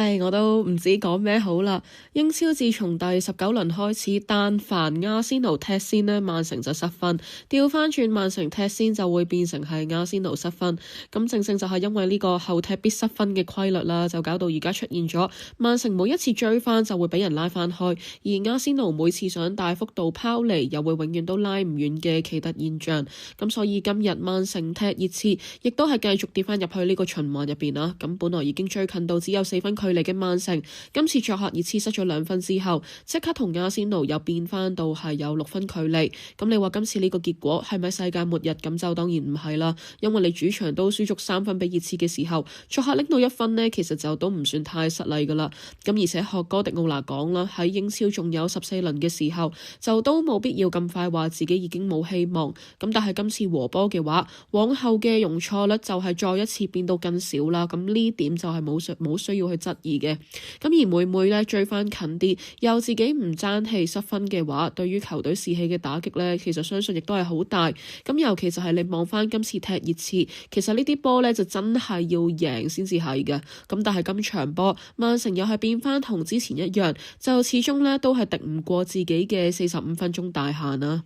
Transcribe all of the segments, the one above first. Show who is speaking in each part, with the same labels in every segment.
Speaker 1: 唉，我都唔知講咩好啦。英超自從第19輪開始，但凡阿仙奴踢先呢，曼城就失分；調翻轉曼城踢先就會變成係阿仙奴失分。咁正正就係因為呢個後踢必失分嘅規律啦，就搞到而家出現咗曼城每一次追翻就會俾人拉翻開，而阿仙奴每次想大幅度拋離又會永遠都拉唔遠嘅奇特現象。咁所以今日曼城踢熱刺，亦都係繼續跌翻入去呢個循環入邊啦。咁本來已經追近到只有4分距離嘅曼城，今次作客熱刺失咗2分之後，即刻同阿仙奴又變翻到係有6分距離。咁你話今次呢個結果係咪世界末日？咁就當然唔係啦，因為你主場都輸足3分俾熱刺嘅時候，作客拎到1分呢，其實就都唔算太失禮噶啦。咁而且學哥迪奧拿講啦，喺英超仲有14輪嘅時候，就都冇必要咁快話自己已經冇希望。咁但係今次和波嘅話，往後嘅容錯率就係再一次變到更少啦。咁呢點就係冇需要去質疑嘅。咁而每每咧追翻近啲，又自己唔爭氣失分嘅話，對於球隊士氣嘅打擊呢，其實相信亦都係好大。咁尤其就係你望翻今次踢熱刺，其實呢啲波呢就真係要贏先至係嘅。咁但係今場波曼城又係變翻同之前一樣，就始終呢都係敵唔過自己嘅45分鐘大限啦。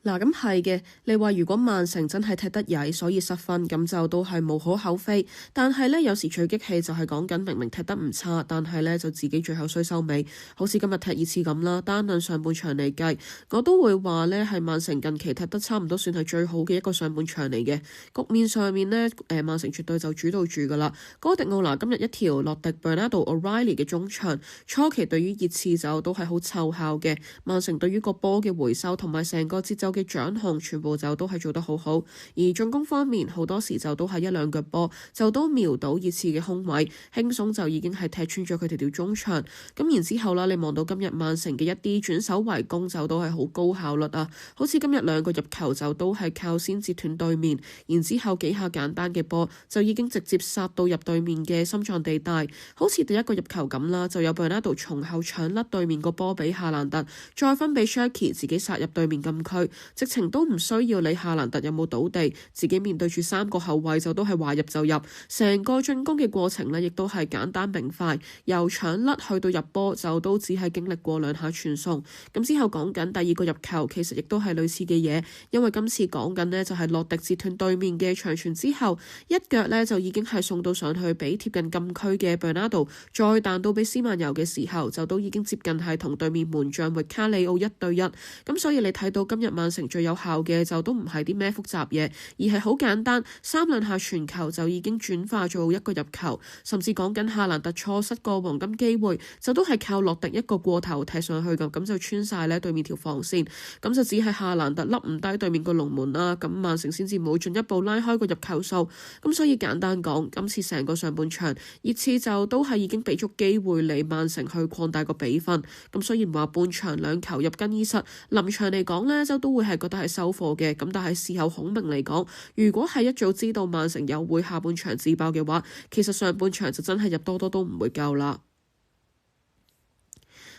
Speaker 1: 嗱，咁係嘅，你話如果曼城真係踢得曳，所以失分，咁就都係無可厚非。但係呢，有時最激氣就係講緊明明踢得唔差，但係呢就自己最後衰收尾。好似今日踢熱刺咁啦，單論上半場嚟計，我都會話呢係曼城近期踢得差唔多算係最好嘅一個上半場嚟嘅。局面上面呢，曼城絕對就主導住噶啦。哥迪奧拿今日一條洛迪 Bernardo O'Reilly 嘅中場，初期對於熱刺就都係好奏效嘅。曼城對於個波嘅回收同埋成個節奏嘅掌控全部就都係做得好好，而進攻方面好多時就都係1、2腳波就都瞄到熱刺嘅空位，輕鬆就已經係踢穿咗佢條中場。咁然之後啦，你望到今日曼城嘅一啲轉守為攻就都係好高效率啊，好似今日2個入球就都係靠先截斷對面，然之後幾下簡單嘅波就已經直接殺到入對面嘅心臟地帶，好似第一個入球咁啦，就有貝納度從後搶甩對面個波俾夏蘭特，再分俾 Sharky 自己殺入對面禁區。直情都唔需要理夏蘭特有冇倒地，自己面對住3個後衛就都係話入就入，成個進攻嘅過程呢，亦都係簡單明快，由搶甩去到入波就都只係經歷過2下傳送。咁之後講緊第2個入球，其實亦都係類似嘅嘢，因為今次講緊呢，就係洛迪截斷對面嘅長傳之後，一腳呢就已經係送到上去俾貼近禁區嘅 Bernardo， 再彈到俾斯曼尤嘅時候，就都已經接近係同對面門將域卡里奧1對1。咁所以你睇到今日曼城最有效嘅就都唔係啲咩複雜嘢，而係好簡單，3兩下傳球就已經轉化做1個入球，甚至講緊夏蘭特錯失個黃金機會，就都係靠洛迪一個過頭踢上去咁就穿晒呢對面條防線，咁就只係夏蘭特笠唔低對面個龍門啦，咁曼城先至冇進一步拉開個入球數。咁所以簡單講，今次成個上半場熱刺就都係已經俾足機會你曼城去擴大個比分。咁雖然話半場2球入更衣室，臨場嚟講呢，就都會係覺得係收貨嘅，咁但係事後孔明嚟講，如果係一早知道曼城又會下半場自爆嘅話，其實上半場就真係入多都唔會夠啦。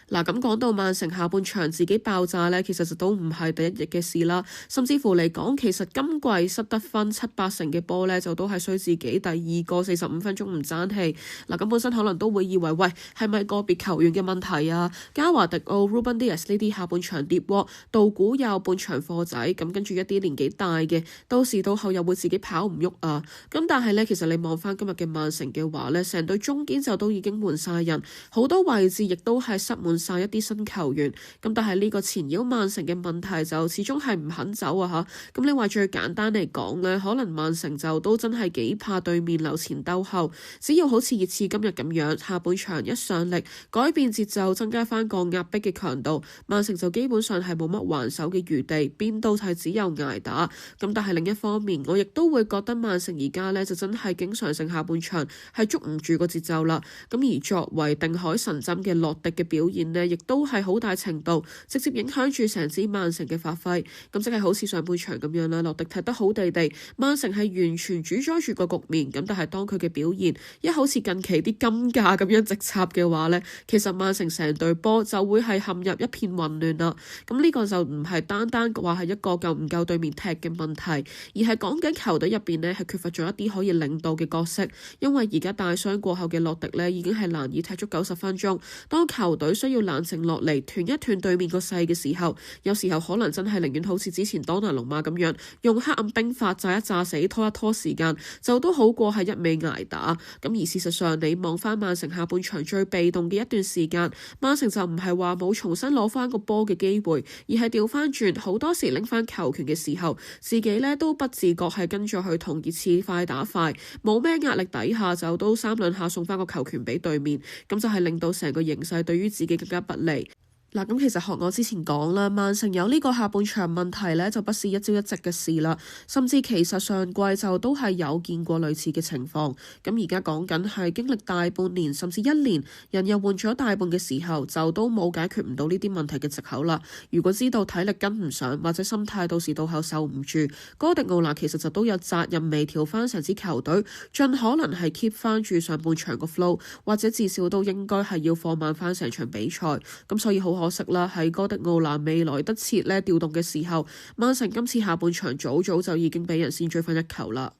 Speaker 1: 嗱，咁講到曼城下半場自己爆炸呢，其實就都唔係第一日嘅事啦。甚至乎嚟講，其實今季失得分7-8成嘅波呢，就都係衰自己第2個45分鐘唔爭氣。嗱，咁本身可能都會以為，喂，係咪個別球員嘅問題啊？加華迪奧、Ruben Dias 呢啲下半場跌鍋，道古有半場貨仔，咁跟住一啲年紀大嘅，到時到後又會自己跑唔喐啊。咁但係呢，其實你望翻今日嘅曼城嘅話呢，成隊中堅就都已經換晒人，好多位置亦都係塞滿晒一啲新球員，咁但係呢個纏繞曼城嘅問題就始終係唔肯走啊吓。咁你話最簡單嚟講呢，可能曼城就都真係幾怕對面留前兜後，只要好似熱刺今日咁樣，下半場一上力改變節奏，增加翻個壓迫嘅強度，曼城就基本上係冇乜還手嘅餘地，邊都係只有捱打。咁但係另一方面，我亦都會覺得曼城而家呢就真係經常性下半場係捉唔住個節奏啦。咁而作為定海神針嘅洛迪嘅表現呢，亦都係好大程度直接影響住成支曼城嘅發揮。咁即係好似上半場咁樣啦，洛迪踢得好地地，曼城係完全主宰住個局面。咁但係當佢嘅表現一好似近期啲金價咁樣直插嘅話呢，其實曼城成隊波就會係陷入一片混亂啦。咁呢個就唔係單單話係一個夠唔夠對面踢嘅問題，而係講緊球隊入邊呢係缺乏咗一啲可以領導嘅角色。因為而家大傷過後嘅洛迪呢已經係難以踢足90分鐘。當球隊需要冷靜落嚟，斷一斷對面個勢嘅時候，有時候可能真係寧願好似之前多拿龍馬咁樣，用黑暗兵法炸一炸死，拖一拖時間，就都好過係一味捱打。咁而事實上，你望翻曼城下半場最被動嘅一段時間，曼城就唔係話冇重新攞翻個波嘅機會，而係調翻轉，好多時拎翻球權嘅時候，自己呢都不自覺係跟住去同熱刺快打快，冇咩壓力底下就都三兩下送翻個球權俾對面，咁就係令到成個形勢對於自己更加不利。嗱，咁其實學我之前講啦，曼城有呢個下半場問題呢，就不是一朝一夕嘅事啦，甚至其實上季就都係有見過類似嘅情況。咁而家講緊係經歷大半年甚至1年，人又換咗大半嘅時候，就都冇解決唔到呢啲問題嘅藉口啦。如果知道體力跟唔上，或者心態到時到後受唔住，哥迪奧拿其實就都有責任微調翻成支球隊，盡可能係 keep 翻住上半場個 flow， 或者至少都應該係要放慢翻成場比賽。咁所以好可惜啦，喺哥迪奧拿未來得切呢調動嘅時候，曼城今次下半場早就已經俾人先追翻一球啦。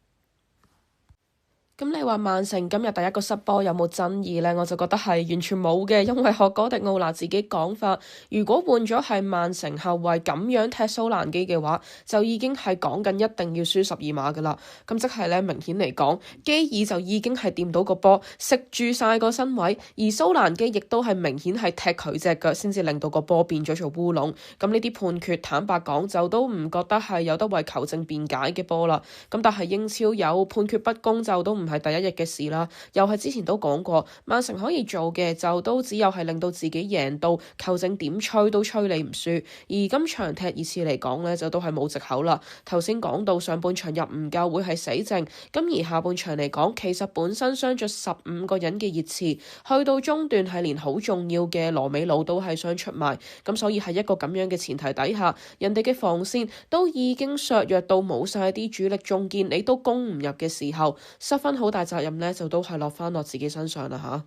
Speaker 1: 咁你話曼城今日第一個失波有冇爭議呢？我就覺得係完全冇嘅，因為學哥迪奧拿自己講法，如果換咗係曼城後衛咁樣踢蘇蘭基嘅話，就已經係講緊一定要輸12碼噶啦。咁即係呢，明顯嚟講，基爾就已經係掂到個波，食住晒個身位，而蘇蘭基亦都係明顯係踢佢隻腳，先至令到個波變咗做烏龍。咁呢啲判決，坦白講就都唔覺得係有得為球證辯解嘅波啦。咁但係英超有判決不公就都唔係第一日嘅事啦，又係之前都講過，曼城可以做嘅就都只有係令到自己贏到，球證點吹都吹你唔輸。而今場踢熱刺嚟講呢，就都係冇藉口啦。頭先講到上半場入唔夠會係死症，咁而下半場嚟講，其實本身傷咗15個人嘅熱刺，去到中段係連好重要嘅羅美魯都係傷出埋，咁所以喺一個咁樣嘅前提底下，人哋嘅防線都已經削弱到冇晒啲主力中堅，你都攻唔入嘅時候，失分好大責任呢，就都係落翻落自己身上啦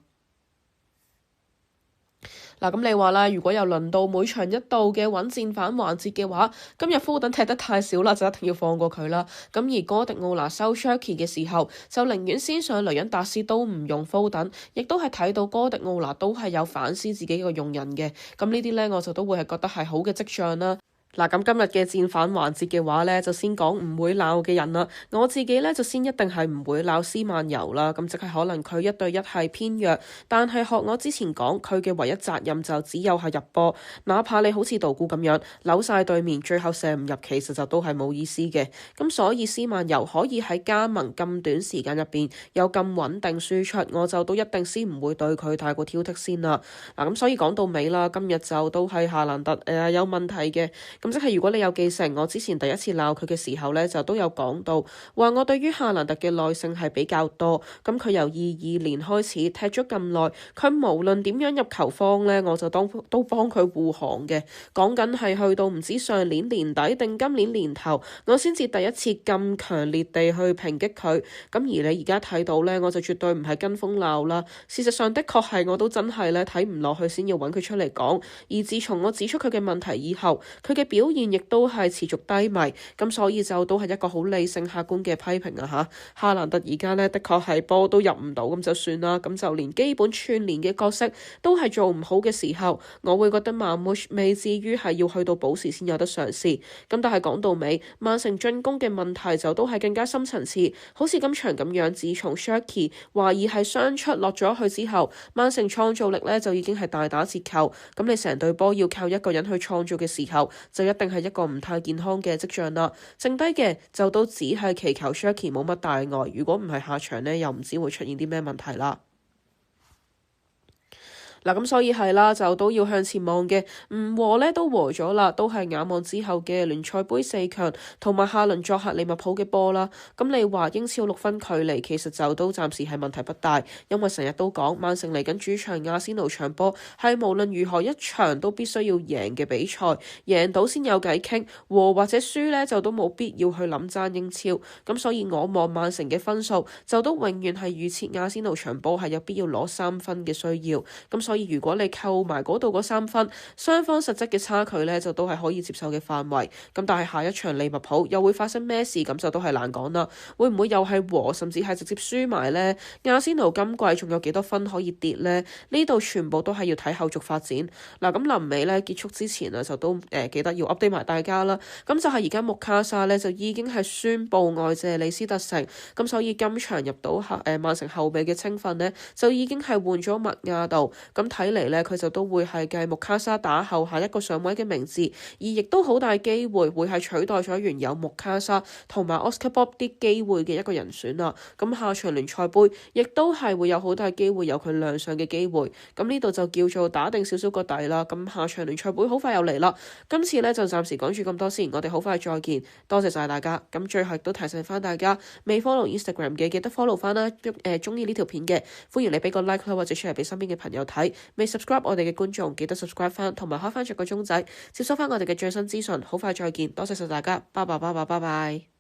Speaker 1: 吓。嗱，咁你話啦，如果又輪到每場一度嘅穩戰反環節嘅話，今日福頓踢得太少啦，就一定要放過佢啦。咁而哥迪奧拿收 Sharky 嘅時候，就寧願先上雷恩達斯都唔用福頓，亦都係睇到哥迪奧拿都係有反思自己個用人嘅。咁呢啲呢，我就都會係覺得係好嘅跡象啦。嗱，咁今日嘅戰反環節嘅話呢，就先講唔會鬧嘅人啦。我自己呢，就先一定係唔會鬧斯曼尤啦。咁即係可能佢1對1係偏弱，但係學我之前講，佢嘅唯一責任就只有係入波。哪怕你好似道古咁樣扭晒對面，最後射唔入，其實就都係冇意思嘅。咁所以斯曼尤可以喺加盟咁短時間入邊有咁穩定輸出，我就都一定先唔會對佢太過挑剔先啦。嗱，咁所以講到尾啦，今日就都係夏蘭特有問題嘅。咁即係如果你有記成，我之前第一次鬧佢嘅時候呢，就都有講到話我對於夏蘭特嘅耐性係比較多。咁佢由22年開始踢咗咁耐，佢無論點樣入球荒呢，我就都幫佢護航嘅。講緊係去到唔知上年年底定今年年頭，我先至第一次咁強烈地去抨擊佢。咁而你而家睇到呢，我就絕對唔係跟風鬧啦。事實上的確係我都真係呢睇唔落去先要揾佢出嚟講。而自從我指出佢嘅問題以後，佢嘅表現亦都係持續低迷，咁所以就都係一個好理性客觀嘅批評啊吓。夏蘭特而家呢，的確係波都入唔到，咁就算啦，咁就連基本串聯嘅角色都係做唔好嘅時候，我會覺得馬穆什未至於係要去到補時先有得嘗試。咁但係講到尾，曼城進攻嘅問題就都係更加深層次，好似今場咁樣，自從 Sharky 懷疑係傷出落咗去之後，曼城創造力呢就已經係大打折扣。咁你成隊波要靠一個人去創造嘅時候，就一定係一個唔太健康嘅跡象啦。剩低嘅就都只係祈求 Sharky 冇乜大礙，如果唔係下場呢，又唔知會出現啲咩問題啦。嗱，咁所以係啦，就都要向前望嘅，唔和呢都和咗啦，都係眼望之後嘅聯賽杯四強同埋下輪作客利物浦嘅波啦。咁你話英超6分距離，其實就都暫時係問題不大，因為成日都講曼城嚟緊主場阿仙奴場波係無論如何一場都必須要贏嘅比賽，贏到先有計傾，和或者輸呢，就都冇必要去諗爭英超。咁所以我望曼城嘅分數就都永遠係預設阿仙奴場波係有必要攞3分嘅需要。咁所以如果你扣埋嗰度嗰3分，雙方實質嘅差距呢，就都係可以接受嘅範圍。咁但係下一場利物浦又會發生咩事，咁就都係難講啦。會唔會又係和，甚至係直接輸埋呢？阿仙奴今季仲有幾多分可以跌呢？呢度全部都係要睇後續發展。嗱，咁臨尾呢結束之前啊，就都記得要 update 埋大家啦。咁就係而家穆卡沙呢，就已經係宣布外借李斯特城，咁所以今場入到曼城後備嘅青訓呢，就已經係換咗麥亞道。咁睇嚟呢，佢就都會係繼穆卡沙打後下一個上位嘅名字，而亦都好大機會會係取代咗原有穆卡沙同埋 Oscar Bob 啲機會嘅一個人選啦。咁下場聯賽杯亦都係會有好大機會有佢亮相嘅機會。咁呢度就叫做打定少少個底啦。咁下場聯賽杯好快又嚟啦。今次呢，就暫時講住咁多先，我哋好快再見。多謝晒大家。咁最後亦都提醒翻大家，未 follow Instagram 嘅記得 follow 翻啦。中意呢條片嘅，歡迎你俾個 like 啦，或者 share 俾身邊嘅朋友睇。未 subscribe 我哋嘅觀眾記得 subscribe 翻，同埋開翻著個鐘仔，接收翻我哋嘅最新資訊。好快再見，多謝晒大家，拜拜拜拜拜拜。